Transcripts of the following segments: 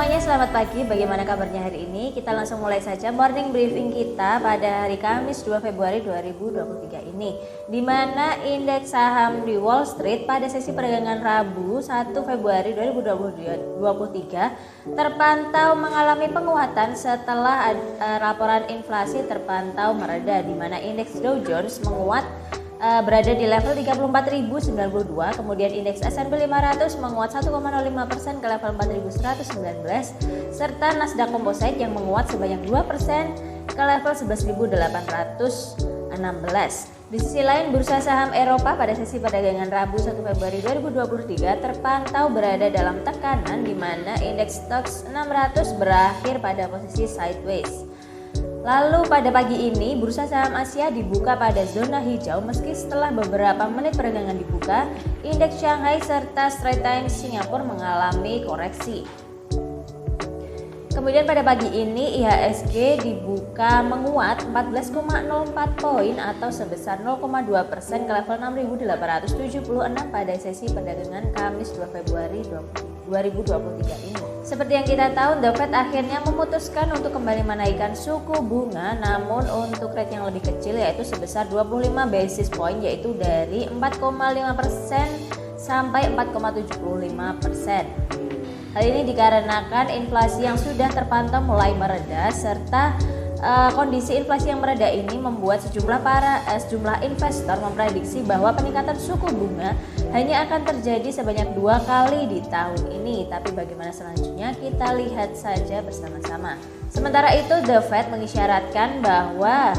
semuanya, selamat pagi. Bagaimana kabarnya hari ini? Kita langsung mulai saja morning briefing kita pada hari Kamis 2 Februari 2023 ini, di mana indeks saham di Wall Street pada sesi perdagangan Rabu 1 Februari 2023 terpantau mengalami penguatan setelah laporan inflasi terpantau mereda, di mana indeks Dow Jones menguat berada di level 34.092, kemudian indeks S&P 500 menguat 1,05% ke level 4.119, serta Nasdaq Composite yang menguat sebanyak 2% ke level 11.816. Di sisi lain, bursa saham Eropa pada sesi perdagangan Rabu 1 Februari 2023 terpantau berada dalam tekanan, di mana indeks STOXX 600 berakhir pada posisi sideways. Lalu pada pagi ini bursa saham Asia dibuka pada zona hijau meski setelah beberapa menit perdagangan dibuka, indeks Shanghai serta Straits Times Singapura mengalami koreksi. Kemudian pada pagi ini IHSG dibuka menguat 14,04 poin atau sebesar 0,2% ke level 6.876 pada sesi perdagangan Kamis 2 Februari 2023 ini. Seperti yang kita tahu, The Fed akhirnya memutuskan untuk kembali menaikkan suku bunga, namun untuk rate yang lebih kecil yaitu sebesar 25 basis point, yaitu dari 4,5% sampai 4,75%. Hal ini dikarenakan inflasi yang sudah terpantau mulai mereda, serta kondisi inflasi yang mereda ini membuat sejumlah investor memprediksi bahwa peningkatan suku bunga hanya akan terjadi sebanyak 2 kali di tahun ini. Tapi bagaimana selanjutnya, kita lihat saja bersama-sama. Sementara itu, The Fed mengisyaratkan bahwa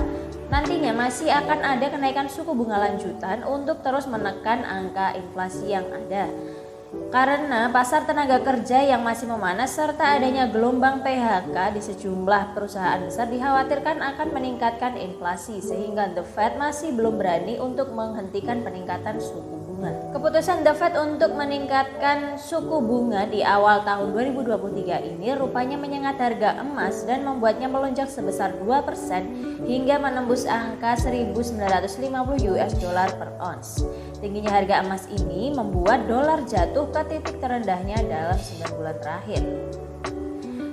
nantinya masih akan ada kenaikan suku bunga lanjutan untuk terus menekan angka inflasi yang ada. Karena pasar tenaga kerja yang masih memanas serta adanya gelombang PHK di sejumlah perusahaan besar dikhawatirkan akan meningkatkan inflasi, sehingga The Fed masih belum berani untuk menghentikan peningkatan suku bunga. Keputusan The Fed untuk meningkatkan suku bunga di awal tahun 2023 ini rupanya menyengat harga emas dan membuatnya melonjak sebesar 2% hingga menembus angka 1.950 US dollar per ons. Tingginya harga emas ini membuat dolar jatuh ke titik terendahnya dalam 9 bulan terakhir.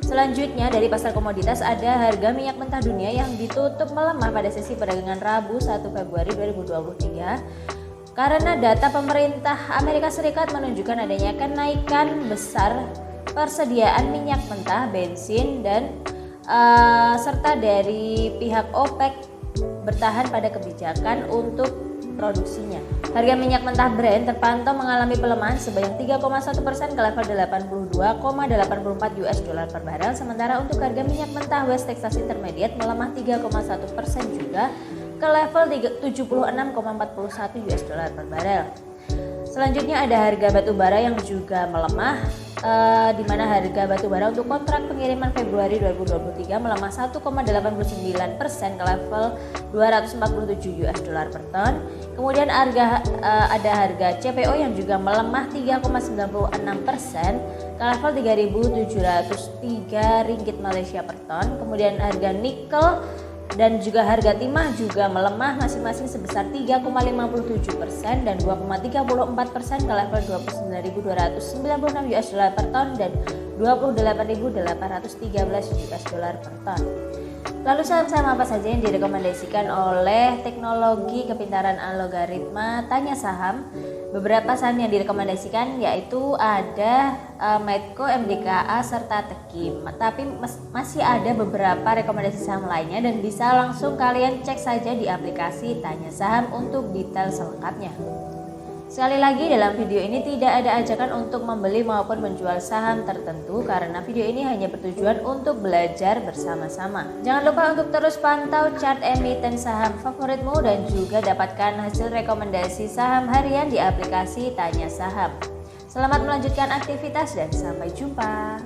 Selanjutnya dari pasar komoditas, ada harga minyak mentah dunia yang ditutup melemah pada sesi perdagangan Rabu 1 Februari 2023 karena data pemerintah Amerika Serikat menunjukkan adanya kenaikan besar persediaan minyak mentah, bensin, dan serta dari pihak OPEC bertahan pada kebijakan untuk produksinya. Harga minyak mentah Brent terpantau mengalami pelemahan sebanyak 3,1% ke level 82,84 US dollar per barel, sementara untuk harga minyak mentah West Texas Intermediate melemah 3,1% juga ke level 76,41 US dollar per barel. Selanjutnya ada harga batu bara yang juga melemah, di mana harga batu bara untuk kontrak pengiriman Februari 2023 melemah 1,89% ke level 247 US dollar per ton. Kemudian ada harga CPO yang juga melemah 3,96% ke level 3.703 ringgit Malaysia per ton. Kemudian harga nikel dan juga harga timah juga melemah masing-masing sebesar 3,57% dan 2,34% ke level 29.296 US dollar per ton dan 28.813 US dollar per ton. Lalu saham-saham apa saja yang direkomendasikan oleh teknologi kepintaran algoritma Tanya Saham? Beberapa saham yang direkomendasikan yaitu ada Medco, MDKA, serta Tekim. Tapi masih ada beberapa rekomendasi saham lainnya dan bisa langsung kalian cek saja di aplikasi Tanya Saham untuk detail selengkapnya. Sekali lagi, dalam video ini tidak ada ajakan untuk membeli maupun menjual saham tertentu karena video ini hanya bertujuan untuk belajar bersama-sama. Jangan lupa untuk terus pantau chart emiten saham favoritmu dan juga dapatkan hasil rekomendasi saham harian di aplikasi Tanya Saham. Selamat melanjutkan aktivitas dan sampai jumpa.